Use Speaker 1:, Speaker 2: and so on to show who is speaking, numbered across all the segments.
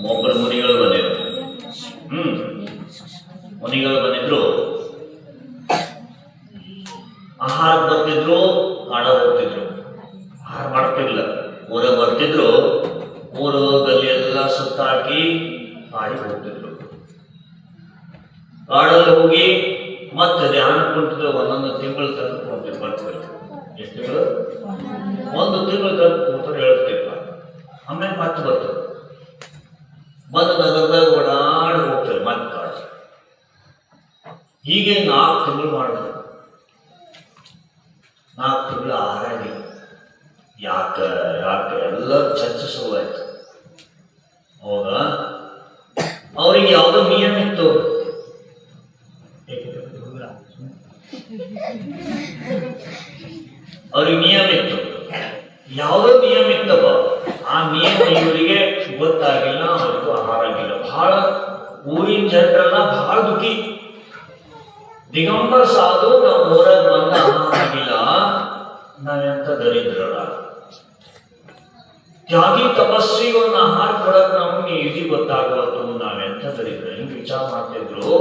Speaker 1: ಒಬ್ಬರು ಮುನಿಗಳು ಬಂದಿದ್ರು. ಮುನಿಗಳು ಬಂದಿದ್ರು, ಆಹಾರ ಬರ್ತಿದ್ರು, ಕಾಡ ಹೋಗ್ತಿದ್ರು. ಆಹಾರ ಮಾಡ್ತಿರ್ಲಿಲ್ಲ, ಊರಾಗ ಬರ್ತಿದ್ರು, ಊರು ಗಲ್ಲಿ ಎಲ್ಲ ಸುತ್ತಾಕಿ ಕಾಡಿಗೆ ಹೋಗ್ತಿದ್ರು. ಕಾಡಲ್ಲಿ ಹೋಗಿ ಮತ್ತೆ ಧ್ಯಾನ ಕುಂತಿದ್ರು. ಒಂದೊಂದು ತಿಂಗಳು ತನಕ ಹೋಗ್ತಿದ್ರು, ಬರ್ತಿದ್ರು. ಎಷ್ಟು ತಿಂಗಳು? 1 ತಿಂಗಳು ತನಕ ಕೂತರು, ಹೇಳ್ತಿರ್ಪ. ಆಮೇಲೆ ಮತ್ತೆ ಬರ್ತದೆ, ಬಂದು ನಗರದಾಗ ಓಡಾಡಿ ಹೋಗ್ತಾರೆ ಮತ್ತೆ ಕಾಡು. ಹೀಗೆ 4 ತಿಂಗಳು ಮಾಡಿದ್ರು. 4 ತಿಂಗಳು ಆಹಾರ ಆಗಿಲ್ಲ. ಯಾಕೆ ಎಲ್ಲ ಚರ್ಚೆ ಶುರುವಾಯ್ತು. ಹೌದಾ? ಅವ್ರಿಗೆ ಯಾವುದೋ ನಿಯಮ ಇತ್ತು. ಅವ್ರಿಗೆ ನಿಯಮ ಇತ್ತು, ಯಾವುದೋ ನಿಯಮ ಇತ್ತಪ್ಪ. ಆ ನಿಯಮ ಇವರಿಗೆ ಗೊತ್ತಾಗಿಲ್ಲ, ಅವ್ರಿಗೂ ಆಹಾರ ಆಗಿಲ್ಲ. ಬಹಳ ಊರಿನ ಜನರೆಲ್ಲ ಬಹಳ ದುಃಖಿ. ದಿಗಂಬರ ಸಾಧು ನಾವು ಊರಾಗ ಬಂದ ಆಹಾರ ಆಗಿಲ್ಲ, ನಾವೆಂತ ದರಿದ್ರಲ್ಲ. ತ್ಯಾಗಿ ತಪಸ್ವಿಗೆ ಒಂದು ಆಹಾರ ಕೊಡಕ್ ನಮ್ಗೆ ಈಜಿ ಗೊತ್ತಾಗವತ್ತು, ನಾವೆಂತ ದರಿದ್ರ. ಹಿಂಗೆ ವಿಚಾರ ಮಾಡ್ತಿದ್ರು.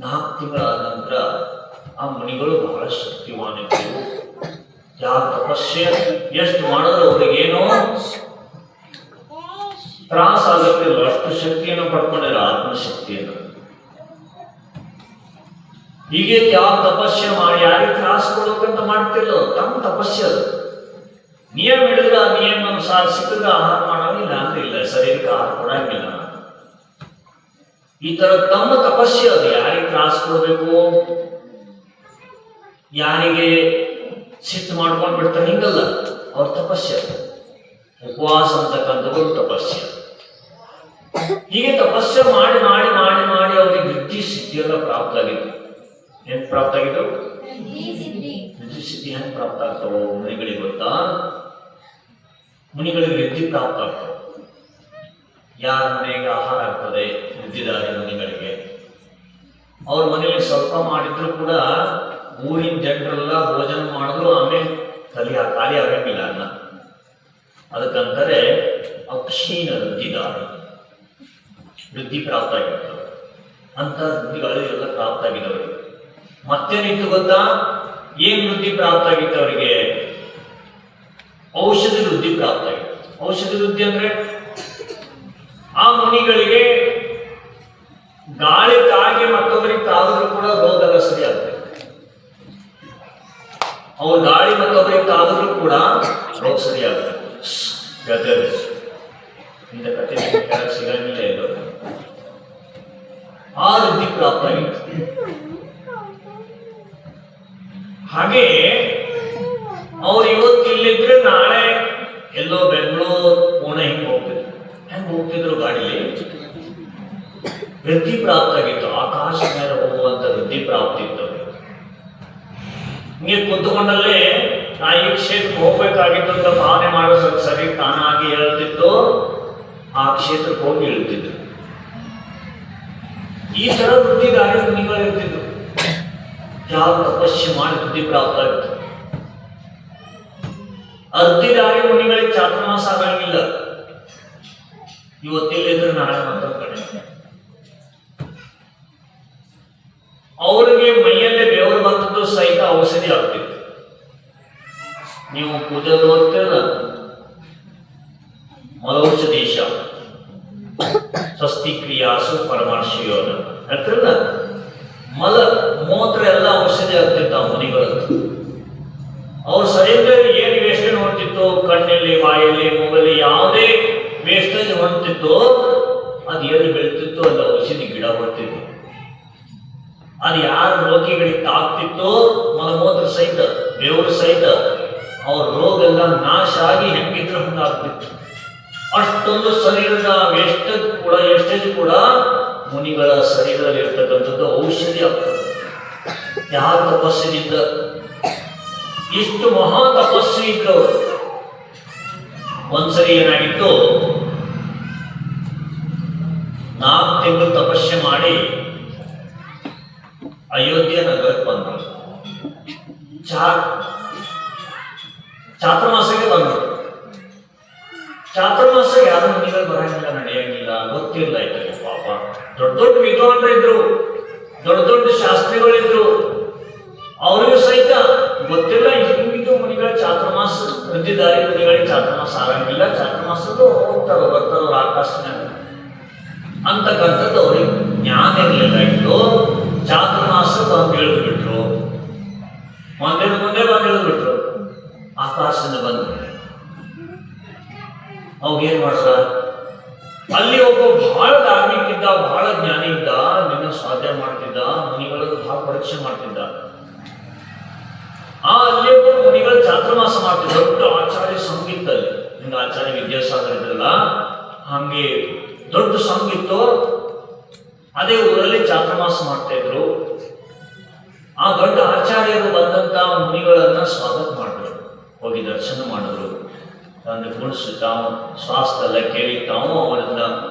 Speaker 1: 4 ತಿಂಗಳಾದ ನಂತರ ಆ ಮುನಿಗಳು ಬಹಳ ಶಕ್ತಿವಾನಿದ್ರು. ಯಾವ ತಪಸ್ಸೆ ಎಷ್ಟು ಮಾಡಿದ್ರು ಅವ್ರಿಗೇನೋ ತ್ರಾಸ ಆಗುತ್ತಿಲ್ಲ. ಅಷ್ಟು ಶಕ್ತಿಯನ್ನು ಪಡ್ಕೊಂಡಿರ, ಆತ್ಮಶಕ್ತಿಯನ್ನು. ಹೀಗೆ ಯಾವ ತಪಸ್ಸೆ ಮಾಡಿ ಯಾರಿಗೆ ತ್ರಾಸ ಕೊಡೋಕಂತ ಮಾಡ್ತಿಲ್ಲ, ತಮ್ಮ ತಪಸ್ಸೆ ಅದು. ನಿಯಮ ಹಿಡಿದ್ರೆ ಆ ನಿಯಮ ಅನುಸಾರ ಸಿಕ್ಕಿದ್ರೆ ಆಹಾರ ಮಾಡೋಂಗಿಲ್ಲ ಅಂದ್ರೆ ಇಲ್ಲ, ಶರೀರಕ್ಕೆ ಆಹಾರ ಕೊಡಂಗಿಲ್ಲ. ಈ ತರ ತಮ್ಮ ತಪಸ್ಸೆ ಅದು. ಯಾರಿಗೆ ತ್ರಾಸ ಕೊಡಬೇಕು, ಯಾರಿಗೆ ಸಿಟ್ಟು ಮಾಡ್ಕೊಂಡು ಬಿಡ್ತಾರೆ, ಹಿಂಗಲ್ಲ. ಅವ್ರ ತಪಸ್ಸೆ ಅದು. ಉಪವಾಸ ಅಂತಕ್ಕಂಥದ್ದು ತಪಸ್ಸೆ. ಹೀಗೆ ತಪಸ್ಸೆ ಮಾಡಿ ಮಾಡಿ ಮಾಡಿ ಮಾಡಿ ಅವ್ರಿಗೆ ವೃದ್ಧಿ ಸಿದ್ಧಿಯೆಲ್ಲ ಪ್ರಾಪ್ತ ಆಗಿತ್ತು. ಏನ್ ಪ್ರಾಪ್ತ ಆಗಿದ್ದು? ವೃದ್ಧಿ ಸಿದ್ಧಿ ಹೆಂಗ್ ಪ್ರಾಪ್ತ ಆಗ್ತಾವ ಮುನಿಗಳಿಗೆ ಗೊತ್ತಾ? ಮುನಿಗಳಿಗೆ ವೃದ್ಧಿ ಪ್ರಾಪ್ತ ಆಗ್ತವೆ. ಯಾರ ಮನೆಗೆ ಆಹಾರ ಆಗ್ತದೆ, ವೃದ್ಧಿದಾರಿ ಮುನಿಗಳಿಗೆ. ಅವ್ರ ಮನೆಯಲ್ಲಿ ಸ್ವಲ್ಪ ಮಾಡಿದ್ರು ಕೂಡ ಊರಿನ ಜನರೆಲ್ಲ ಭೋಜನ ಮಾಡಿದ್ರು, ಆಮೇಲೆ ಖಾಲಿ ಆಗಂಗಿಲ್ಲ ಅನ್ನ. ಅದಕ್ಕಂತಾರೆ ಅಕ್ಷೀಣ ವೃದ್ಧಿದಾರಿ, ವೃದ್ಧಿ ಪ್ರಾಪ್ತ ಆಗಿರ್ತವೆ. ಅಂತ ವೃದ್ಧಿಗಳಿಗೆಲ್ಲ ಪ್ರಾಪ್ತ ಆಗಿದ್ದವರಿಗೆ ಮತ್ತೇನಿತ್ತು ಗೊತ್ತಾ? ಏನ್ ವೃದ್ಧಿ ಪ್ರಾಪ್ತ ಆಗಿತ್ತು ಅವರಿಗೆ? ಔಷಧಿ ವೃದ್ಧಿ ಪ್ರಾಪ್ತ ಆಗಿತ್ತು. ಔಷಧಿ ವೃದ್ಧಿ ಅಂದ್ರೆ ಆ ಮುನಿಗಳಿಗೆ ಗಾಳಿ ತಾಗಿ ಮತ್ತೊಬ್ಬರಿಗೆ ತಾಗಿದ್ರು ಕೂಡ ರೋಗ ಎಲ್ಲ ಸರಿ ಆಗ್ತದೆ. ಅವ್ರು ಗಾಳಿ ಮತ್ತೊಬ್ಬರಿಗೆ ತಾಗಿದ್ರು ಕೂಡ ರೋಗ ಸರಿ ಆಗ್ತದೆ. ಇಂಥ ಕಥೆ ಕೆಳಗೆ ಸಿಗಂಗಿಲ್ಲ ಇದು. ಆ ವೃದ್ಧಿ ಪ್ರಾಪ್ತ ಆಗಿತ್ತು. ಹಾಗೆ ಅವ್ರು ಇವತ್ತು ಇಲ್ಲಿದ್ರೆ ನಾಳೆ ಎಲ್ಲೋ ಬೆಂಗಳೂರು ಪುಣೆ ಹಿಂಗೆ ಹೋಗ್ತಿದ್ರು. ಹೆಂಗೆ ಹೋಗ್ತಿದ್ರು ಗಾಡಿಲಿ? ವೃದ್ಧಿ ಪ್ರಾಪ್ತ ಆಗಿತ್ತು. ಆಕಾಶ ಮೇಲೆ ಹೋಗುವಂತ ವೃದ್ಧಿ ಪ್ರಾಪ್ತಿ ಇತ್ತು. ಹಿಂಗೆ ಕುತ್ಕೊಂಡಲ್ಲೇ ನಾ ಈ ಕ್ಷೇತ್ರಕ್ಕೆ ಹೋಗ್ಬೇಕಾಗಿತ್ತು ಅಂತ ಭಾವನೆ ಮಾಡೋ ಸರಿ ತಾನಾಗಿ ಹೇಳ್ತಿತ್ತು, ಆ ಕ್ಷೇತ್ರಕ್ಕೆ ಹೋಗಿ ಇಳ್ತಿದ್ರು. ಈ ತರ ವೃದ್ಧಿದಾರಿ ಮುನಿಗಳು ಇರ್ತಿದ್ರು. ಯಾವ ತಪಸ್ಸೆ ಮಾಡಿ ವೃದ್ಧಿ ಪ್ರಾಪ್ತ ಆಗಿತ್ತು. ಅರ್ಧಿದಾರಿ ಮುನಿಗಳಿಗೆ ಚಾತುರ್ಮಾಸ ಆಗಂಗಿಲ್ಲ. ಇವತ್ತಿಲ್ಲಿದ್ರೆ ನಾಳೆ ಮಾತ್ರ ಕಡೆ. ಅವರಿಗೆ ಮೈಯಲ್ಲೇ ಬೆವರು ಬಂದದ್ದು ಸಹಿತ ಔಷಧಿ ಆಗ್ತಿತ್ತು. ನೀವು ಪೂಜೆ ಓದ್ತೀರಲ್ಲ, ಮಲೌಷಧೀಶ ಸ್ವಸ್ತಿ ಕ್ರಿಯಾಸು ಪರಮಾರ್ಶಿಯೋನ ಹೇಳ್ತಿರಲ್ಲ, ಮಲ ಮೂತ್ರ ಎಲ್ಲ ಔಷಧಿ ಆಗ್ತಿರ್ತಾವ ಮುನಿಗಳದ್ದು. ಅವ್ರ ಶರೀರದಲ್ಲಿ ಏನು ವೇಸ್ಟೇಜ್ ಹೊಂಟಿತ್ತು, ಕಣ್ಣಲ್ಲಿ ಬಾಯಲ್ಲಿ ಮೂಗಲ್ಲಿ ಯಾವುದೇ ವೇಸ್ಟೇಜ್ ಹೊಂಟಿತ್ತು, ಅದು ಎಲ್ಲಿ ಬೆಳಿತಿತ್ತು ಅಲ್ಲಿ ಔಷಧಿ ಗಿಡ ಹೊಡ್ತಿತ್ತು. ಅದು ಯಾರ ರೋಗಿಗಳಿಗೆ ತಾಗ್ತಿತ್ತೋ ಮಲಮೂತ್ರ ಸಹಿತ ಬೆವರು ಸಹಿತ ಅವ್ರ ರೋಗ ಎಲ್ಲ ನಾಶ ಆಗಿ ಹೆಂಗಿದ್ರು ಹಂಗಾಗ್ತಿತ್ತು. ಅಷ್ಟೊಂದು ಶರೀರದ ವೇಸ್ಟೇಜ್ ಕೂಡ ಮುನಿಗಳ ಶರೀರದಲ್ಲಿ ಇರ್ತಕ್ಕಂಥದ್ದು ಔಷಧಿ ಆಗ್ತದೆ. ಯಾವ ತಪಸ್ಸಿನಿಂದ ಇಷ್ಟು ಮಹಾ ತಪಸ್ವಿ ಇದ್ರು. ಒಂದ್ಸರಿ ಏನಾಗಿತ್ತು, 4 ತಿಂಗಳು ತಪಸ್ಸೆ ಮಾಡಿ ಅಯೋಧ್ಯ ನಗರಕ್ಕೆ ಬಂದರು. ಚಾತುರ್ಮಾಸಕ್ಕೆ ಬಂದರು. ಚಾತುರ್ಮಾಸ ಯಾರು ಮುನಿಗಳು ಬರಂಗಿಲ್ಲ, ನಡೆಯಂಗಿಲ್ಲ, ಗೊತ್ತಿಲ್ಲ ಆಯ್ತು ಪಾಪ. ದೊಡ್ಡ ದೊಡ್ಡ ವಿದ್ವಾಂಸರಿದ್ರು, ದೊಡ್ಡ ದೊಡ್ಡ ಶಾಸ್ತ್ರಿಗಳಿದ್ರು, ಅವರಿಗೂ ಸಹಿತ ಗೊತ್ತಿಲ್ಲ ಹಿಂಗಿದ್ದು ಮುನಿಗಳ ಚಾತುರ್ಮಾಸ ಬಂದಿದ್ದಾರೆ, ಮುನಿಗಳಿಗೆ ಚಾತುರ್ಮಾಸ ಆಗಂಗಿಲ್ಲ, ಚಾತುರ್ಮಾಸದ್ದು ಹೋಗ್ತಾರೋ ಬರ್ತಾರೋ ಆಕಾಶನಾಗ ಅಂತಕ್ಕಂಥದ್ದು ಅವ್ರಿಗೆ ಜ್ಞಾನ ಇರಲಿಲ್ಲ. ಇಟ್ಟು ಚಾತುರ್ಮಾಸ ಬಂದು ಇಳಿದ್ಬಿಟ್ರು, ಮುಂದೆ ಬಂದು ಇಳಿದ್ಬಿಟ್ರು, ಆಕಾಶದಿಂದ ಬಂದು ಅವಾಗೇನ್ ಮಾಡ್ದ, ಅಲ್ಲಿ ಒಬ್ಬ ಬಹಳ ಧಾರ್ಮಿಕ ಇದ್ದ, ಬಹಳ ಜ್ಞಾನಿ ಇದ್ದ, ನಿನ್ನ ಸ್ವಾಧ್ಯಾಯ ಮಾಡ್ತಿದ್ದ, ಮುನಿಗಳನ್ನು ಬಹಳ ಪರೀಕ್ಷೆ ಮಾಡ್ತಿದ್ದ. ಅಲ್ಲಿ ಒಬ್ಬ ಮುನಿಗಳು ಚಾತುರ್ಮಾಸ ಮಾಡ್ತಿದ್ದ, ದೊಡ್ಡ ಆಚಾರ್ಯ ಸಂಗೀತಲ್ಲಿ, ನಿಂಗೆ ಆಚಾರ್ಯ ವಿದ್ಯಾಸಾಗರ ಇದ್ರಲ್ಲ ಹಂಗೆ ದೊಡ್ಡ ಸಂಗೀತು. ಅದೇ ಊರಲ್ಲಿ ಚಾತುರ್ಮಾಸ ಮಾಡ್ತಾ ಇದ್ರು. ಆ ದೊಡ್ಡ ಆಚಾರ್ಯರು ಬಂದಂತ ಮುನಿಗಳನ್ನ ಸ್ವಾಗತ ಮಾಡಿದ್ರು, ಹೋಗಿ ದರ್ಶನ ಮಾಡಿದ್ರು, ಒಂದು ಕುಣಿಸಿ ತಾವು ಸ್ವಾಸ್ಥ್ಯ ಎಲ್ಲ ಕೇಳಿ ತಾವು ಅವರಿಂದ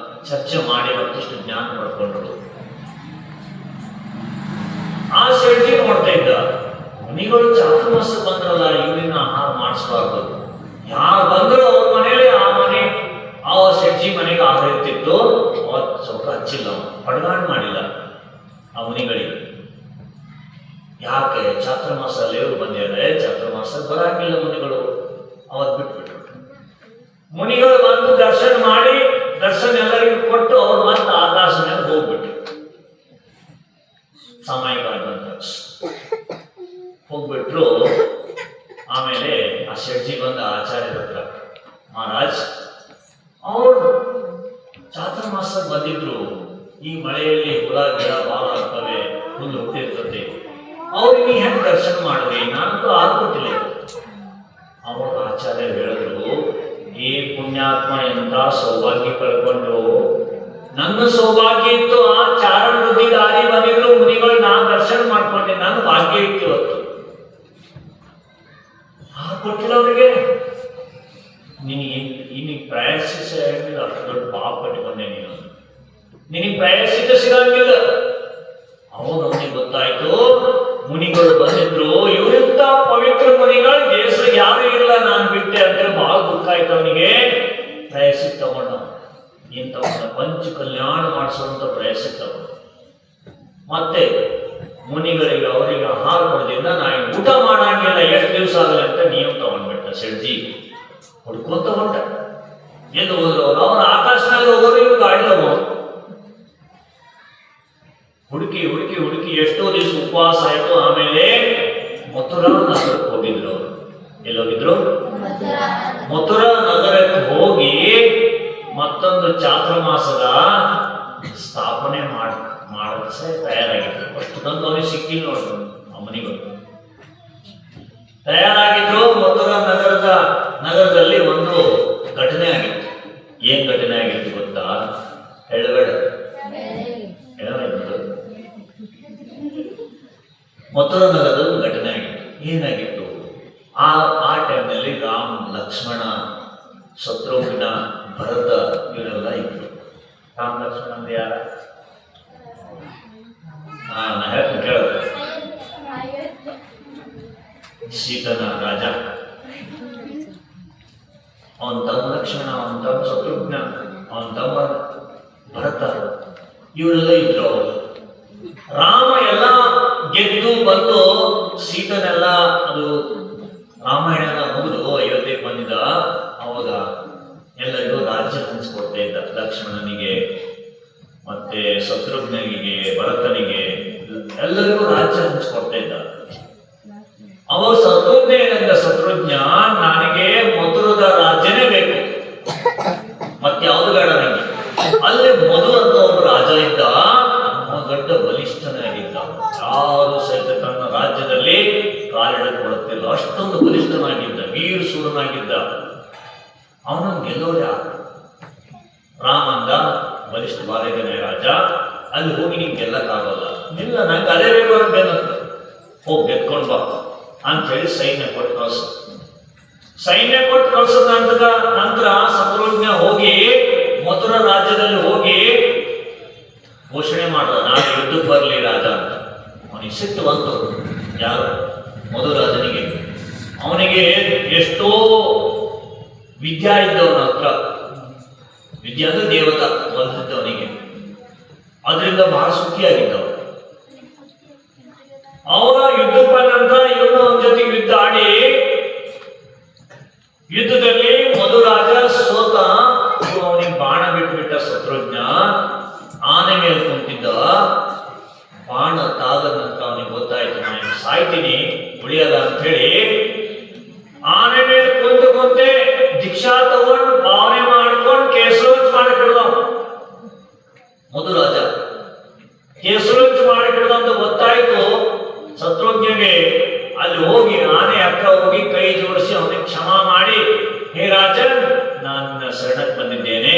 Speaker 1: ಚರ್ಚೆ ಮಾಡಿ ಮತ್ತಷ್ಟು ಜ್ಞಾನ ಪಡ್ಕೊಂಡ್ರು. ಆ ಶೆಟ್ಟಿ ನೋಡ್ತಾ ಇದ್ದ, ಮುನಿಗಳು ಚಾತುರ್ಮಾಸ ಬಂದ್ರಲ್ಲ, ಇವರಿನ ಆಹಾರ ಮಾಡಿಸ್ಬಾರ್ದು, ಯಾರು ಬಂದ್ರು ಅವ್ರ ಮನೇಲಿ ಆ ಮನೆ ಆ ಶೆಟ್ಟಿ ಮನೆಗೆ ಆಹಾರ ಇರ್ತಿತ್ತು, ಅವತ್ತು ಸ್ವಲ್ಪ ಹಚ್ಚಿಲ್ಲ, ಪಡಗಾಣ ಮಾಡಿಲ್ಲ ಆ ಮುನಿಗಳಿಗೆ. ಯಾಕೆ ಚಾತುರ್ಮಾಸ ಲೇವರು ಬಂದಿದ್ದಾರೆ, ಚಾತುರ್ಮಾಸ ಬರಾಕಿಲ್ಲ ಮುನಿಗಳು, ಅವತ್ತು ಬಿಟ್ಬಿಟ್ರು. ಮುನಿಗಳು ಬಂದು ದರ್ಶನ ಮಾಡಿ ದರ್ಶನ ಎಲ್ಲರಿಗೂ ಕೊಟ್ಟು ಅವ್ರು ಮತ್ತೆ ಆಕಾಶ ಮೇಲೆ ಹೋಗ್ಬಿಟ್ರು. ಸಮಯಗಾದಂತ ಹೋಗ್ಬಿಟ್ರು. ಆಮೇಲೆ ಆ ಶೆಟ್ಜಿ ಬಂದ ಆಚಾರ್ಯರ ಹತ್ರ, ಮಹಾರಾಜ್ ಅವರು ಚಾತುರ್ಮಾಸ ಬಂದಿದ್ರು, ಈ ಮಳೆಯಲ್ಲಿ ಹುಳ ಗಿಡ ಬಾಳ ಆಗ್ತವೆ, ಹುಲ್ಲು ಹುಟ್ಟಿರ್ತದೆ, ಅವ್ರಿಗೆ ಹೆಂಗೆ ದರ್ಶನ ಮಾಡಿದ್ರಿ, ನಾನಂತೂ ಆಗೋದಿಲ್ಲ. ಅವಾಗ ಆಚಾರ್ಯ ಹೇಳಿದ್ರು, ಈ ಪುಣ್ಯಾತ್ಮ ಎಂತ ಸೌಭಾಗ್ಯ ಕಳ್ಕೊಂಡು, ನನ್ನ ಸೌಭಾಗ್ಯ ಇತ್ತು, ಆ ಚಾರಣ ಬುದ್ಧಿ ದಾರಿ ಬಂದಿದ್ರು ಮುನಿಗಳು, ನಾ ದರ್ಶನ ಮಾಡ್ಕೊಂಡೆ, ನಾನು ಭಾಗ್ಯ ಇತ್ತು ಇವತ್ತು. ಕೊಟ್ಟಿಲ್ಲ ಅವ್ರಿಗೆ. ನಿನಗೆ ಪ್ರಯಾಸಿಸ ಹೇಳಿಲ್ಲ, ಅಷ್ಟು ದೊಡ್ಡ ಪಾಪ ಕಟ್ಟಿಕೊಂಡೆ ನೀನು, ನಿನಗೆ ಪ್ರಯಾಸಿತ ಸಿಗಂಗಿಲ್ಲ. ಅವಾಗ ಅವನಿಗೆ ಗೊತ್ತಾಯ್ತು, ಮುನಿಗಳು ಬಂದಿದ್ರು, ಇವರಿಂದ ಪವಿತ್ರ ಮುನಿಗಳು ದೇಶಕ್ಕೆ ಯಾರು ಇಲ್ಲ, ನಾನು ಬಿಟ್ಟೆ ಅಂತ ಬಹಳ ದುಃಖ ಆಯ್ತು ಅವನಿಗೆ. ಪ್ರಯಾಸಿತ ತಗೊಂಡ, ಇಂಥವನ್ನ ಪಂಚ ಕಲ್ಯಾಣ ಮಾಡಿಸುವಂತ ಪ್ರಯಾಸಿತ ತಗೊಂಡ. ಮತ್ತೆ ಮುನಿಗಳಿಗೆ ಅವರಿಗೆ ಆಹಾರ ಕೊಡೋದ್ರಿಂದ ನಾ ಊಟ ಮಾಡಂಗಿಲ್ಲ, ಎಷ್ಟು ದಿವಸ ಆಗಲ್ಲ ಅಂತ ನೀವು ತಗೊಂಡ್ಬಿಟ್ಟ ಶೆಟ್ಜಿ. ಹುಡ್ಕೊಂತ ಹೊಂಟ, ಎಲ್ಲಿ ಹೋದ್ರು ಅವ್ರ ಆಕಾಶನಾಗ ಹೋಗೋರು, ಇವ್ರು ಗಾಡಿದವು. ಹುಡುಕಿ ಹುಡುಕಿ ಹುಡುಕಿ ಎಷ್ಟೋ ದಿವಸ ಉಪವಾಸ ಆಯ್ತು. ಆಮೇಲೆ ಮಥುರಾ ನಗರಕ್ಕೆ ಹೋಗಿದ್ರು. ಅವರು ಎಲ್ಲೋಗಿದ್ರು? ಮಥುರಾ ನಗರಕ್ಕೆ ಹೋಗಿ ಮತ್ತೊಂದು ಚಾತುರ್ಮಾಸದ ಸ್ಥಾಪನೆ ಮಾಡಸ ತಯಾರಾಗಿದ್ರು. ಅಷ್ಟು ತಂದು ಅವನಿಗೆ ಸಿಕ್ಕಿಲ್ಲ ನೋಡ್ರು ಆ ಮನೆಗಳು. ತಯಾರಾಗಿದ್ರು. ಮಥುರಾ ನಗರದಲ್ಲಿ ಒಂದು ಘಟನೆ ಆಗಿತ್ತು. ಏನ್ ಘಟನೆ ಆಗಿತ್ತು ಗೊತ್ತಾ? ಹೇಳಬೇಡ. ಮಥುರಾ ನಗರದಲ್ಲಿ ಒಂದು ಘಟನೆ ಆಗಿತ್ತು. ಏನಾಗಿತ್ತು? ಆ ಟೈಮ್ನಲ್ಲಿ ರಾಮ, ಲಕ್ಷ್ಮಣ, ಶತ್ರುಘ್ನ, ಭರತ ಇವರೆಲ್ಲ ಇದ್ರು. ರಾಮ ಲಕ್ಷ್ಮಣ ಅಂದ್ರೆ ಯಾರ? ನಾ ಹೇಳ್ತೀನಿ ಕೇಳ. ಸೀತನ ರಾಜ, ಅವನ ತಮ್ಮ ಲಕ್ಷ್ಮಣ, ಅವನ ತಮ್ಮ ಶತ್ರುಘ್ನ, ಅವನ ತಮ್ಮ ಭರತ ಇವರೆಲ್ಲ ಇದ್ರು. ಅವರು ರಾಮ ಎಲ್ಲ ಗೆದ್ದು ಬಂದು ಸೀತನೆಲ್ಲ, ಅದು ರಾಮಾಯಣ ಮುಗಿದು ಅಯೋಧ್ಯೆಗೆ ಬಂದಿದ್ದ. ಅವಾಗ ಎಲ್ಲರಿಗೂ ರಾಜ್ಯ ಹಂಚ್ಕೊಡ್ತಾ ಇದ್ದ. ಲಕ್ಷ್ಮಣನಿಗೆ, ಮತ್ತೆ ಶತ್ರುಘ್ನಿಗೆ, ಭರತನಿಗೆ ಎಲ್ಲರಿಗೂ ರಾಜ್ಯ ಹಂಚ್ಕೊಡ್ತಾ ಇದ್ದ. ಅವಾಗ ಶತ್ರುಘ್ನ ಏನಂದ, ಶತ್ರುಘ್ನ ನನಗೆ ಮಧುರದ ರಾಜ್ಯನೇ ಬೇಕು, ಮತ್ತೆ ಯಾವುದು ಬೇಡ ನನಗೆ. ಅಲ್ಲೇ ಮಧು ಅಂತ ಒಬ್ಬ ರಾಜ ಇದ್ದ. ದೊಡ್ಡ ಬಲಿಷ್ಠನಾಗಿದ್ದ. ಯಾರು ಸಹಿತ ತನ್ನ ರಾಜ್ಯದಲ್ಲಿ ಕಾಲಿಡಕ್ಕೆ ಕೊಡುತ್ತಿಲ್ಲ, ಅಷ್ಟೊಂದು ಬಲಿಷ್ಠನಾಗಿದ್ದ, ವೀರ ಸೂರನಾಗಿದ್ದ. ಅವನನ್ನು ಗೆಲ್ಲೋರು ಯಾರು? ರಾಮ ಅಂದ, ಬಲಿಷ್ಠ ಬಾರಿದ್ದಾನೆ ರಾಜ, ಅಲ್ಲಿ ಹೋಗಿ ನೀನ್ ಗೆಲ್ಲಕ್ಕಾಗಲ್ಲ. ಇಲ್ಲ, ನಂಗೆ ಅದೇ ಬೇಕು ಅಂತ ಹೋಗಿ ಗೆದ್ಕೊಂಡ್ ಬಾ ಅಂತ ಹೇಳಿ ಸೈನ್ಯ ಕೊಟ್ಟು ಕಳ್ಸ. ಸೈನ್ಯ ಕೊಟ್ಟು ಕಳ್ಸದ ನಂತರ ಶತ್ರುಘ್ನ ಹೋಗಿ ಮಥುರಾ ರಾಜ್ಯದಲ್ಲಿ ಹೋಗಿ ಘೋಷಣೆ ಮಾಡ್ದ, ನಾಳೆ ಯುದ್ಧಕ್ಕೆ ಬರಲಿ ರಾಜ ಅಂತ. ಅವನಿಗೆ ಸಿಟ್ಟು ಬಂತು. ಯಾರು? ಮಧುರಾಜನಿಗೆ. ಅವನಿಗೆ ಎಷ್ಟೋ ವಿದ್ಯಾ ಇದ್ದವನ ಹತ್ರ ವಿದ್ಯೆ ಅಂದ್ರೆ ದೇವತ ಬಂದಿದ್ದವನಿಗೆ, ಅದರಿಂದ ಬಹಳ ಸುಖಿಯಾಗಿದ್ದವ. ಅವನ ಯುದ್ಧಕ್ಕೆ ಬಂದಂತ ಇವನು ಅವನ ಜೊತೆಗೆ ಯುದ್ಧ ಆಡಿ ಯುದ್ಧದಲ್ಲಿ ಮಧುರಾಜ ಸೋತ. ಅವನಿಗೆ ಬಾಣ ಬಿಟ್ಟ ಶತ್ರುಘ್ನ ಆನೆ ಮೇಲೆ ಕುಂತಿದ್ದ. ಬಾಣ ತಾದ ನಂತರ ಅವನಿಗೆ ಗೊತ್ತಾಯ್ತು ನಾನು ಸಾಯ್ತೀನಿ ಉಳಿಯಲ್ಲ ಅಂತ ಹೇಳಿ ಆನೆ ಮೇಲೆ ಕುಂತೆ ದೀಕ್ಷಾ ತಗೊಂಡು ಭಾವನೆ ಮಾಡ್ಕೊಂಡು ಕೇಸರೋಚ್ ಮಾಡಿಬಿಡ್ದ. ಮಧುರಾಜ ಕೇಸರೋಚ್ ಮಾಡಿಬಿಡ್ದ ಅಂತ ಗೊತ್ತಾಯ್ತು ಶತ್ರುಘ್ನಿಗೆ. ಅಲ್ಲಿ ಹೋಗಿ ಆನೆ ಹತ್ರ ಹೋಗಿ ಕೈ ಜೋಡಿಸಿ ಅವನಿಗೆ ಕ್ಷಮಾ ಮಾಡಿ, ಹೇ ರಾಜನ್, ನಾನು ಶರಣಕ್ಕೆ ಬಂದಿದ್ದೇನೆ,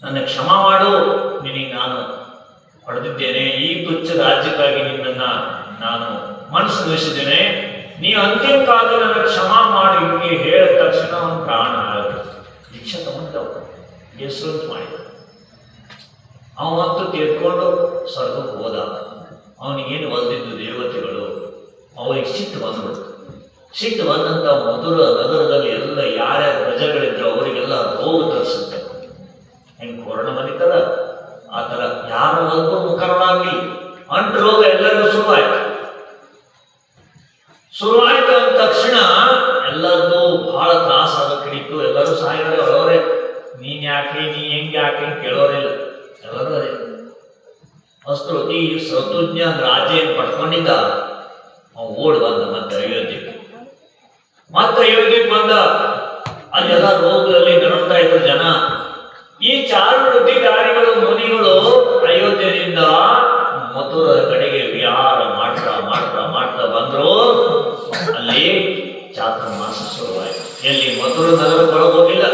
Speaker 1: ನನ್ನ ಕ್ಷಮಾ ಮಾಡು, ನಿನಗೆ ನಾನು ಹೊಡೆದಿದ್ದೇನೆ, ಈ ತುಚ್ಛ ರಾಜ್ಯಕ್ಕಾಗಿ ನಿನ್ನನ್ನ ನಾನು ಮನಸ್ಸು ನೋಯಿಸಿದ್ದೇನೆ, ನೀ ಅಂತಿಮ ಕಾಲದಲ್ಲಿ ನನ್ನ ಕ್ಷಮಾ ಮಾಡಿ ಹೀಗೆ ಹೇಳಿದ ತಕ್ಷಣ ಅವನ ಪ್ರಾಣ ದೀಕ್ಷೆ ತಗೊಂಡವ, ಹೆಸರು ಮಾಡಿದ. ಅವಂತೂ ತೀರ್ಕೊಂಡು ಸ್ವರ್ಗಕ್ಕೆ ಹೋದ. ಅವನಿಗೇನು ಒಲ್ದಿದ್ದು ದೇವತೆಗಳು ಅವರಿಗೆ ಸಿಟ್ಟು ಬಂದ್ಬಿಡ್ತು. ಸಿಟ್ಟು ಬಂದಂತ ಮಧುರ ನಗರದಲ್ಲಿ ಎಲ್ಲ ಯಾರ್ಯಾರ ಪ್ರಜೆಗಳಿದ್ರು ಅವರಿಗೆಲ್ಲ ರೋಗ ತರಿಸುತ್ತೆ. ಹೆಂಗ್ ಕೊರೋನಾ ಬಂದಿತ್ತಲ್ಲ ಆ ತರ ಯಾರು ಒಂದು ಮುಖರಣಾಗಿ ಅಂಟು ರೋಗ ಎಲ್ಲರಿಗೂ ಶುರುವಾಯ್ತು ಅಂದ ತಕ್ಷಣ ಎಲ್ಲರದ್ದು ಬಹಳ ತ್ರಾಸ ಆಗಕ್ಕೆ ಹಿಡಿತು. ಎಲ್ಲರೂ ಸಾಯಿದ್ರೆ ಒಳವರೆ, ನೀನ್ ಯಾಕೆ, ನೀ ಹೆಂಗ್ ಯಾಕೆ ಕೇಳೋರಿಲ್ಲ, ಎಲ್ಲರೂ ಅದೇ ಅಷ್ಟು. ಈ ಶತ್ರುಘ್ನ ರಾಜ ಏನ್ ಪಡ್ಕೊಂಡಿದ್ದ ಅವ ಓಡ್ ಬಂದ ಮತ್ತೆ ಅಯೋಧ್ಯಕ್ಕೆ ಬಂದ. ಅಲ್ಲೆಲ್ಲ ರೋಗದಲ್ಲಿ ನರಳ್ತಾ ಇದ್ರು ಜನ. ಈ ಚಾರು ವೃತ್ತಿಧಾರಿಗಳು ಮುನಿಗಳು ಅಯೋಧ್ಯದಿಂದ ಮಥುರ ಕಡೆಗೆ ವಿಹಾರ ಮಾಡ್ತಾ ಬಂದ್ರು. ಅಲ್ಲಿ ಚಾತುರ್ಮಾಸ ಶುರುವಾಯಿತು. ಎಲ್ಲಿ ಮಥುರ ನಗರಕ್ಕೊಳಗೆ ಹೋಗಿಲ್ಲ,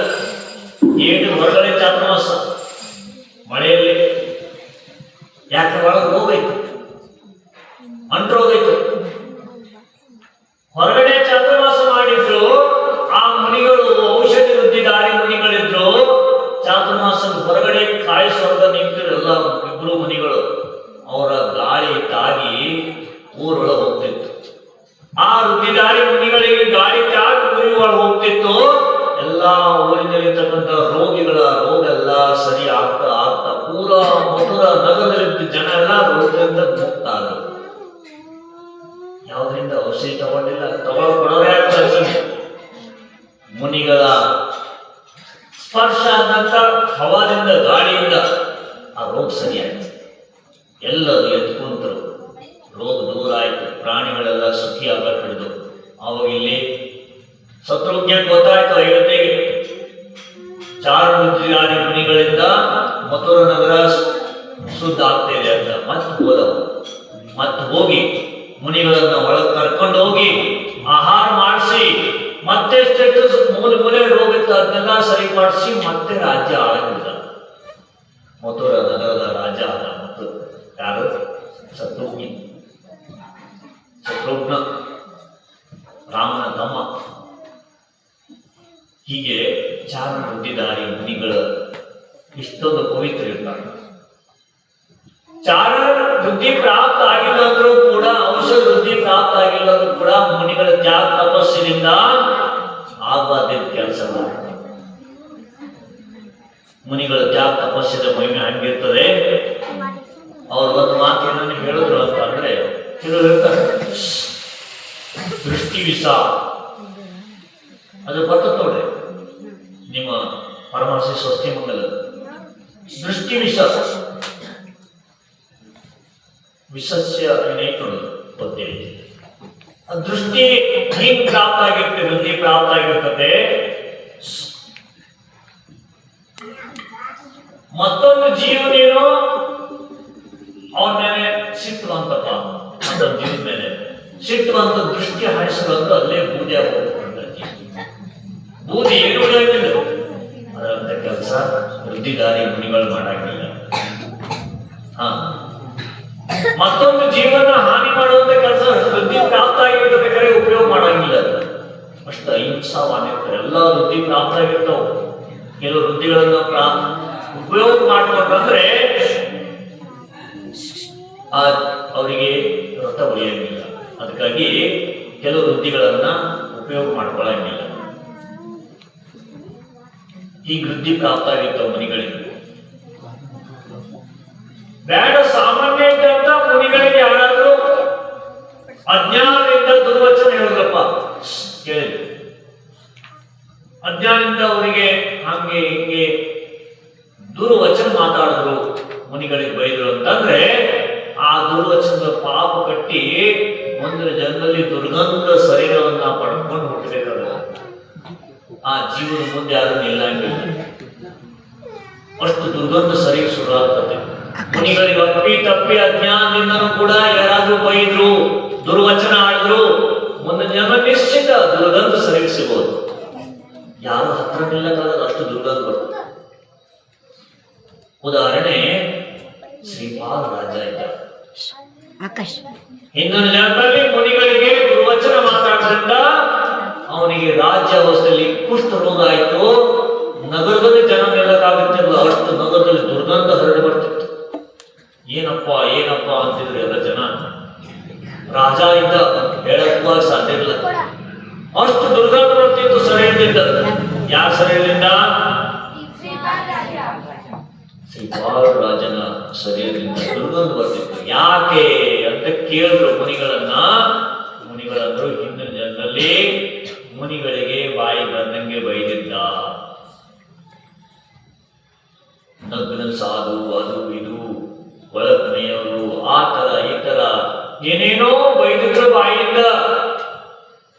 Speaker 1: ಏನು ಹೊರಗಡೆ ಚಾತುರ್ಮಾಸ ಮಳೆಯಲ್ಲಿ. ಯಾಕೆ ಒಳಗೆ ಹೋಗೈತು, ಅಂಟ್ರೋಗೈತು. ಹೊರಗಡೆ ಚಾತುರ್ಮಾಸ ಮಾಡಿದ್ರು. ಆ ಮುನಿಗಳು ಔಷಧಿ ವೃದ್ಧಿದಾರಿ ಮುನಿಗಳಿದ್ರು. ಚಾತುರ್ಮಾಸದ ಹೊರಗಡೆ ಕಾಯಿಸೋರ್ಗ ನಿಂತಿರು ಎಲ್ಲ ಇಬ್ರು ಮುನಿಗಳು. ಅವರ ಗಾಳಿ ತಾಗಿ ಊರೊಳಗೆ ಹೋಗ್ತಿತ್ತು. ಆ ವೃದ್ಧಿದಾರಿ ಮುನಿಗಳಿಗೆ ಗಾಳಿ ತಾಗಿ ಊರಿಗೊಳಗೆ ಹೋಗ್ತಿತ್ತು. ಎಲ್ಲಾ ಊರಿನಲ್ಲಿರ್ತಕ್ಕಂಥ ರೋಗಿಗಳ ರೋಗ ಎಲ್ಲ ಸರಿ ಆಗ್ತಾ ಪೂರಾ ಮಧುರ ನಗರದಲ್ಲಿದ್ದ ಜನ ಎಲ್ಲ ರೋಗದಿಂದ ಮುಕ್ತಾದ್ರು. ಯಾವುದರಿಂದ ಔಷಧಿ ತಗೊಂಡಿಲ್ಲ, ತಗೊಳ್ಳೋರೇ ಮುನಿಗಳ ಸ್ಪರ್ಶ ಆದಂತ ಹವಾದಿಂದ ಗಾಳಿಯಿಂದ ಆ ರೋಗ ಸರಿಯಾಯ್ತು. ಎಲ್ಲರೂ ಎದ್ಕೊಂಡ್ರು, ರೋಗ ದೂರ ಆಯ್ತು, ಪ್ರಾಣಿಗಳೆಲ್ಲ ಸುಖಿಯಾಗಕ್ಕೆ ಹಿಡಿದು. ಅವಾಗ ಇಲ್ಲಿ ಶತ್ರುಘ್ನ ಗೊತ್ತಾಯ್ತು ಅಯೋಧ್ಯೆಗೆ ಚಾರು ವೃದ್ಧಿಧಾರಿ ಮುನಿಗಳಿಂದ ಮಥುರ ನಗರ ಶುದ್ಧ ಆಗ್ತಾ ಇದೆ ಅಂತ ಮತ್ತೆ ಹೋಗಿ ಮುನಿಗಳನ್ನ ಒಳಗೆ ಕರ್ಕೊಂಡು ಹೋಗಿ ಆಹಾರ ಮಾಡಿಸಿ ಮತ್ತೆ ಮೂಲೆ ರೋಗಿತ್ತು ಅದನ್ನೆಲ್ಲ ಸರಿಪಡಿಸಿ ಮತ್ತೆ ರಾಜ್ಯ ಆಳಿದ. ಮಥುರ ನಗರದ ರಾಜ ಆದ. ಮತ್ತು ಯಾರು? ಶತ್ರುಘ್ನ ರಾಮನ ತಮ್ಮ. ಹೀಗೆ ಚಾರು ವೃದ್ಧಿಧಾರಿ ಮುನಿಗಳ ಇಷ್ಟೊಂದು ಪವಿತ್ರ ಇರ್ತಾರೆ. ಚಾರ ವೃದ್ಧಿ ಪ್ರಾಪ್ತ ಆಗಿಲ್ಲಂದ್ರೂ ಕೂಡ, ಔಷಧ ವೃದ್ಧಿ ಪ್ರಾಪ್ತ ಆಗಿಲ್ಲಂದ್ರೂ ಕೂಡ ಮುನಿಗಳ ತ್ಯಾಗ ತಪಸ್ಸಿನಿಂದ ಆಗಬಾರ್ದ ಕೆಲಸ. ಮುನಿಗಳ ತ್ಯಾಗ ತಪಸ್ಸಿನ ಮಹಿಮೆ ಹಂಗಿರ್ತದೆ. ಅವ್ರು ಒಂದು ಮಾತು ಏನನ್ನು ಹೇಳಿದ್ರು ಅಂತ ಅಂದ್ರೆ, ಕೆಲವರು ಹೇಳ್ತಾರೆ ದೃಷ್ಟಿ ವಿಷ. ಅದು ಬರ್ತದೆ ನೋಡಿ ನಿಮ್ಮ ಪರಮಹಂಸ ಸ್ವಸ್ತಿ ಮಂಗಲ. ದೃಷ್ಟಿ ವಿಷ ವಿಷಸ್ಯ ಏನೈತೋದು ಗೊತ್ತೇಳಿ. ದೃಷ್ಟಿ ಹಿಂಗ್ ಪ್ರಾಪ್ತ ಆಗಿರ್ತದೆ, ವೃದ್ಧಿ ಪ್ರಾಪ್ತ ಆಗಿರ್ತದೆ. ಮತ್ತೊಂದು ಜೀವನೇನೋ ಅವನ ಮೇಲೆ ಸಿಟ್ಟುವಂತಪ್ಪ, ಮತ್ತೊಂದು ಜೀವನ ಮೇಲೆ ಸಿಟ್ಟುವಂತ ದೃಷ್ಟಿ ಹಾಯಿಸೋದು ಅಲ್ಲೇ ಬೂದಿ ಆಗೋದು. ಬೂದಿ ಏನು ಉಳಿಯಾಗಿಲ್ಲ. ಅದರಂತ ಕೆಲಸ ವೃದ್ಧಿಧಾರಿ ಮುನಿಗಳು ಮಾಡಾಗಿಲ್ಲ. ಮತ್ತೊಂದು ಜೀವನ ಹಾನಿ ಮಾಡುವಂತ ಕೆಲಸ ವೃದ್ಧಿ ಪ್ರಾಪ್ತ ಆಗಿರ್ತಬೇಕಾದ್ರೆ ಉಪಯೋಗ ಮಾಡಂಗಿಲ್ಲ. ಅಷ್ಟು ಅಹಿಂಸಾವಾಗಿರ್ತಾರೆ. ಎಲ್ಲ ವೃದ್ಧಿ ಪ್ರಾಪ್ತ ಆಗಿರ್ತಾವ. ಕೆಲವು ವೃದ್ಧಿಗಳನ್ನ ಉಪಯೋಗ ಮಾಡ್ಕೊಂಡ್ರೆ ಅವರಿಗೆ ವ್ರತ ಉಳಿಯಂಗಿಲ್ಲ. ಅದಕ್ಕಾಗಿ ಕೆಲವು ವೃದ್ಧಿಗಳನ್ನ ಉಪಯೋಗ ಮಾಡ್ಕೊಳ್ಳಂಗಿಲ್ಲ. ಈ ವೃದ್ಧಿ ಪ್ರಾಪ್ತ ಆಗಿತ್ತು ಮುನಿಗಳಿಗೆ. ಬೇಡ ಸಾಮಾನ್ಯ ಇದ್ದಂತ ಮುನಿಗಳಿಗೆ ಯಾರಾದ್ರೂ ಅಜ್ಞಾನದಿಂದ ದುರ್ವಚನ ಹೇಳಿದ್ರಪ್ಪ ಕೇಳಿ, ಅಜ್ಞಾನದಿಂದ ಅವರಿಗೆ ಹಂಗೆ ಹಿಂಗೆ ದುರ್ವಚನ ಮಾತಾಡಿದ್ರು, ಮುನಿಗಳಿಗೆ ಬೈದ್ರು ಅಂತಂದ್ರೆ ಆ ದುರ್ವಚನದ ಪಾಪ ಕಟ್ಟಿ ಮುಂದಿನ ಜನ್ಮದಲ್ಲಿ ದುರ್ಗಂಧ ಶರೀರವನ್ನ ಪಡ್ಕೊಂಡು ಹುಟ್ಟಬೇಕಾದ ಆ ಜೀವನ ಮುಂದೆ ಯಾರು ನಿಲ್ಲಂಗಿಲ್ಲ. ಅಷ್ಟು ದುರ್ಗಂಧ ಶರೀರ ಶುರುವಾಗ್ತದೆ. ಮುನಿಗಳಿಗೆ ಅಪ್ಪಿ ತಪ್ಪಿ ಅಜ್ಞಾನದಿಂದನೂ ಕೂಡ ಯಾರಾದ್ರೂ ಬೈದ್ರು, ದುರ್ವಚನ ಆಡಿದ್ರು, ಮುಂದಿನ ಜನ್ಮ ನಿಶ್ಚಿತ ದುರ್ಗಂಧ ಶರೀರ ಸಿಗೋದು. ಯಾರು ಹತ್ರ ನಿಲ್ಲಕ್ಕಾಗಲ್ಲ, ಅಷ್ಟು ದುರ್ಗಂಧ ಬರ್ತದೆ. ಉದಾಹರಣೆ ಶ್ರೀಪಾದ ರಾಜ ಇದ್ದ. ಹಿಂದಿನ ಜನ್ಮದಲ್ಲಿ ಮುನಿಗಳಿಗೆ ದುರ್ವಚನ ಮಾತಾಡೋದ್ರಿಂದ ಅವನಿಗೆ ರಾಜ್ಯ ಅವಸ್ಥೆಯಲ್ಲಿ ಕುಷ್ಠ ರೋಗ ಆಯ್ತು. ನಗರದಲ್ಲಿ ಜನ ನಿಲ್ಲಕ್ಕಾಗುತ್ತಿಲ್ಲ, ಅಷ್ಟು ನಗರದಲ್ಲಿ ದುರ್ಗಂಧ ಹರಡಿ ಬರ್ತಿತ್ತು. ಏನಪ್ಪ ಏನಪ್ಪ ಅಂತಿದ್ರು ಎಲ್ಲ ಜನ. ರಾಜ ಇದ್ದ, ಹೇಳಕ್ಕೂ ಸಾಧ್ಯ ಇಲ್ಲ, ಅಷ್ಟು ದುರ್ಗಂಧ ಬರ್ತಿತ್ತು ಶರೀರದಿಂದ. ಯಾರ ಶರೀರದಿಂದ? ಶ್ರೀಪಾದ ರಾಜನ ಶರೀರದಿಂದ ದುರ್ಗಂಧ ಬರ್ತಿತ್ತು. ಯಾಕೆ ಅಂತ ಕೇಳಿದ್ರು ಮುನಿಗಳನ್ನ. ಮುನಿಗಳಂದ್ರು ಹಿಂದಿನ ಜನರಲ್ಲಿ ಮುನಿಗಳಿಗೆ ಬಾಯಿ ಬಂದಂಗೆ ಬೈದಿದ್ದ. ನಗ್ನ ಸಾಧು, ಅದು ಇದು, ಒಳಮನೆಯವರು, ಆ ತರ ಈ ತರ ಏನೇನೋ ಬೈದಿದ್ರು ಬಾಯಿಂದ.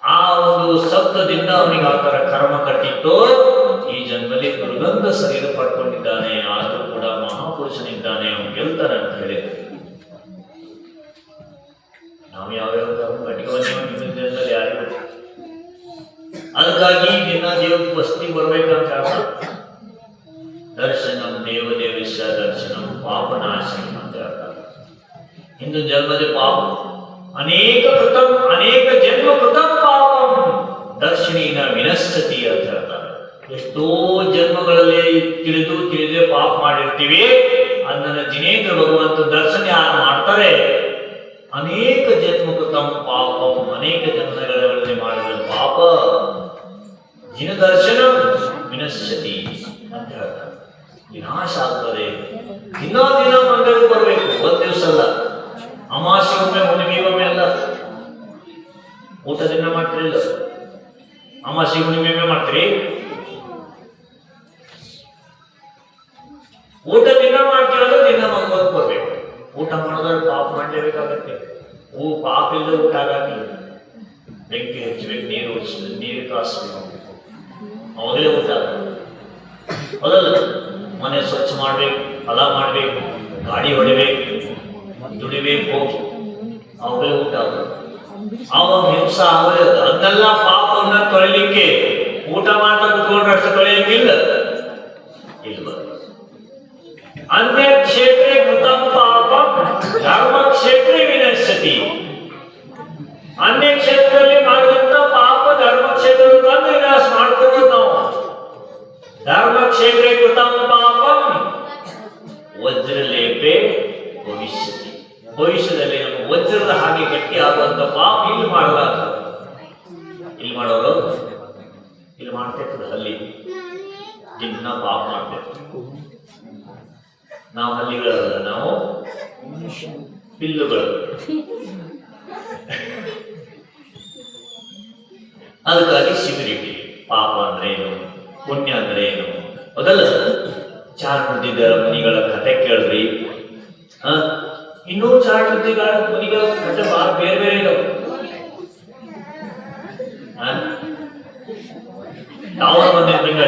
Speaker 1: ಆ ಒಂದು ಶಬ್ದದಿಂದ ಅವನಿಗೆ ಆ ತರ ಕರ್ಮ ಕಟ್ಟಿತ್ತು. ಈ ಜನ್ಮದಲ್ಲಿ ದುರ್ಗಂಧ ಶರೀರ ಪಡ್ಕೊಂಡಿದ್ದಾನೆ, ಆದ್ರೂ ಕೂಡ ಮಹಾಪುರುಷನಿದ್ದಾನೆ, ಅವನು ಗೆಲ್ತಾನೆ ಅಂತ ಹೇಳಿದ್ರು. ನಾವು ಯಾವ್ಯಾವ ಕಟ್ಟಿಗೆ ಯಾರಿಗೂ. ಅದಕ್ಕಾಗಿ ದಿನ ದೇವ ಬಸ್ತಿ ಬರ್ಬೇಕಂತ ದರ್ಶನಂ ದೇವದೇವೇಶ ದರ್ಶನಂ ಪಾಪನಾಶನಂ ಅಂತ ಹೇಳ್ತಾರೆ. ಹಿಂದೂ ಜನ್ಮದ ಪಾಪ ಅನೇಕ ಕೃತಂ ಅನೇಕ ಜನ್ಮ ಕೃತಂ ಪಾಪಂ ದರ್ಶನೀನ ವಿನಶ್ಯತಿ ಅಂತ ಹೇಳ್ತಾರೆ. ಎಷ್ಟೋ ಜನ್ಮಗಳಲ್ಲಿ ತಿಳಿದೇ ಪಾಪ ಮಾಡಿರ್ತೀವಿ. ಅದನ್ನ ಜಿನೇಂದ್ರ ಭಗವಂತ ದರ್ಶನ ಯಾರು ಮಾಡ್ತಾರೆ, ಅನೇಕ ಜನ್ಮ ಕೃತಂ ಪಾಪಂ, ಅನೇಕ ಜನ್ಮಗಳಲ್ಲಿ ಮಾಡಿದ ಪಾಪ ಜಿನ ದರ್ಶನ ವಿನಶ್ಯತಿ ಅಂತ ಹೇಳ್ತಾರೆ. ವಿನಾಶ ಆಗ್ತದೆ. ದಿನ ಮಂದಿರಕ್ಕೆ ಬರಬೇಕು, ಒಂದ್ ದಿವಸ ಅಲ್ಲ. ಅಮಾವಾಸ್ಯೆ ಒಮ್ಮೆ, ಹುಣ್ಣಿಮೆ ಒಮ್ಮೆ ಅಲ್ಲ. ಊಟ ದಿನ ಮಾಡ್ತಿರಲಿಲ್ಲ, ಅಮಾವಾಸ್ಯೆ ಹುಣ್ಣಿಮೆ ಮಾಡ್ತೀರಿ. ಊಟ ದಿನ ಮಾಡ್ತೀವಲ್ಲ, ದಿನ ಮಂಗೋದಕ್ಕೆ ಬರ್ಬೇಕು. ಊಟ ಮಾಡೋದ್ರೆ ಪಾಪ ಮಾಡಲೇಬೇಕಾಗತ್ತೆ. ಪಾಪ ಇಲ್ಲದೆ ಊಟ ಆಗಲಿ. ಬೆಂಕಿ ಹಚ್ಚಬೇಕು, ನೀರು ಹಚ್ಚಬೇಕು, ನೀರು ಕಾಸಬೇಕು, ಅವಾಗಲೇ ಊಟ ಆಗಬೇಕು. ಅದಲ್ಲ, ಮನೆ ಸ್ವಚ್ಛ ಮಾಡ್ಬೇಕು, ಹೊಲ ಮಾಡ್ಬೇಕು, ಗಾಡಿ ಹೊಡಿಬೇಕು, ದುಡಿಬೇಕು, ಅವಾಗಲೇ ಊಟ ಆಗಬೇಕು. ಅವಾಗ ಹಿಂಸ ಆಗಲೇ. ಅದನ್ನೆಲ್ಲ ಪಾಪವನ್ನ ತೊಳಿಲಿಕ್ಕೆ ಊಟ ಮಾಡ್ತಾ ಕುತ್ಕೊಂಡ್ರೆ ಅಷ್ಟು ತೊಳೆಯಂಗಿಲ್ಲ. ಇಲ್ಲ, ಅನ್ಯ ಕ್ಷೇತ್ರ ಕೃತಂ ಪಾಪಂ ಧರ್ಮ ಕ್ಷೇತ್ರ ವಿನಶ್ಯತಿ. ಅನ್ಯ ಕ್ಷೇತ್ರದಲ್ಲಿ ಮಾಡಿದಂತ ಪಾಪ ಧರ್ಮ ಕ್ಷೇತ್ರವನ್ನು ವಿನಾಶ ಮಾಡ್ಕೋಬಹುದು ನಾವು. ಧರ್ಮ ಕ್ಷೇತ್ರ ಕೃತಂ ಪಾಪಂ ವಜ್ರಲೇಪೆ ಭವಿಷ್ಯತಿ. ಭವಿಷ್ಯದಲ್ಲಿ ನಮ್ಮ ವಜ್ರದ ಹಾಗೆ ಗಟ್ಟಿ ಆಗುವಂತ ಪಾಪ ಇಲ್ಲಿ ಮಾಡಲಾರ. ಇಲ್ಲಿ ಮಾಡೋರು ಇಲ್ಲಿ ಮಾಡ್ತಿರ್ತದೆ. ಅಲ್ಲಿ ದಿನ ಪಾಪ ಮಾಡ್ಬೇಕು. ನಾವು ಹಳ್ಳಿಗಳಲ್ಲ, ನಾವು ಪಿಲ್ಲುಗಳು. ಅದಕ್ಕಾಗಿ ಶಿವರಿಗೆ ಪಾಪ ಅಂದ್ರೆ ಏನು, ಪುಣ್ಯ ಅಂದ್ರೆ ಏನು ಅದಲ್ಲ. ಚಾರುದಿದ್ದ ಮುನಿಗಳ ಕಥೆ ಕೇಳಿದ್ರಿ. ಇನ್ನೂ ಚಾರುದಿಗಳ ಮುನಿಗಳ ಕಥೆ ಬಹಳ ಬೇರೆ ಬೇರೆ ಇದಾವೆ. ಯಾವ ಬಂದಿರ್ತೀಗ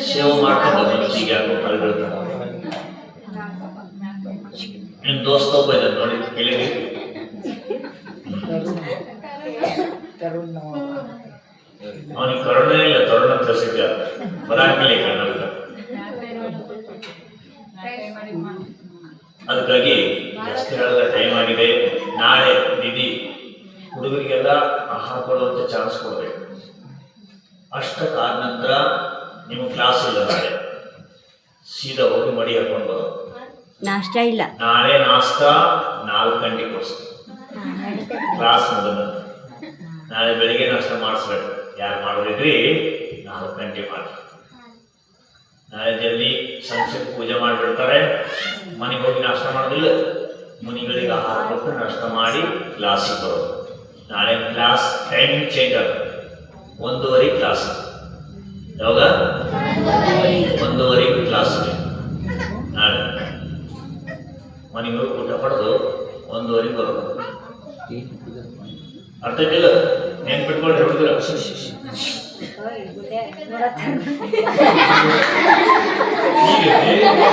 Speaker 1: ಸೇವೆ ಮಾಡ್ಕೊಂಡ ಮನಸ್ಸಿಗೆ ಯಾಕೋ ಕಳೆದಿರ್ತಾರ. ನಿಮ್ ದೋಸ್ತ ಒಬ್ಬ ಇದ್ದ ನೋಡಿ, ಕೇಳಿರಿ. ಅವನಿಗೆ ಕರುಣೆ ಇಲ್ಲ, ತರುಣ ತರಿಸಿದ್ದ ಬರಾಕಿಲ್ಲ ಕನ್ನಡ. ಅದಕ್ಕಾಗಿ ಜಾಸ್ತಿ ಹೇಳಲ್ಲ, ಟೈಮ್ ಆಗಿದೆ. ನಾಳೆ ನಿಧಿ ಹುಡುಗರಿಗೆಲ್ಲ ಆಹಾರ ಕೊಡುವಂತ ಚಾನ್ಸ್ ಕೊಡ್ಬೇಕು. ಅಷ್ಟಕ್ಕಾದ ನಂತರ ನಿಮ್ಮ ಕ್ಲಾಸ್ ಇಲ್ಲ, ನಾಳೆ ಸೀದಾ ಹೋಗಿ ಮಡಿ ಹಾಕೊಂಡು ಬರೋದು.
Speaker 2: ನಾಷ್ಟ ಇಲ್ಲ.
Speaker 1: ನಾಳೆ ನಾಷ್ಟ 4 ಗಂಟೆಗೆ ಕೊಡ್ಸ್ತೀವಿ. ಕ್ಲಾಸ್ ಮುಗಿದ ನಾಳೆ ಬೆಳಿಗ್ಗೆ ನಾಷ್ಟ ಮಾಡಿಸ್ಬೇಕು. ಯಾರು ಮಾಡೋದಿದ್ರಿ 4 ಗಂಟೆ ಮಾಡಿ. ನಾಳೆ ಜಲ್ದಿ ಸಂಸತ್ ಪೂಜೆ ಮಾಡಿಬಿಡ್ತಾರೆ. ಮನೆಗೆ ಹೋಗಿ ನಾಷ್ಟ ಮಾಡೋದಿಲ್ಲ. ಮುನಿಗಳಿಗೆ ಆಹಾರ ಕೊಟ್ಟು ನಾಷ್ಟ ಮಾಡಿ ಕ್ಲಾಸಿಗೆ ಬರೋದು. ನಾಳೆ ಕ್ಲಾಸ್ ಟೈಮಿಂಗ್ ಚೇಂಜ್ ಆಗುತ್ತೆ. 1:30 ಕ್ಲಾಸ್. ಯಾವಾಗ 1:30 ಕ್ಲಾಸ್ ನಾಳೆ. ಮನೆಗೆ ಹೋಗಿ ಊಟ ಪಡೆದು 1:30 ಬರೋದು. ಅರ್ಥ ಇಲ್ಲ? ನೆನ್ಪಿಟ್ಕೊಂಡ್ರೆ ಹುಡುಗರ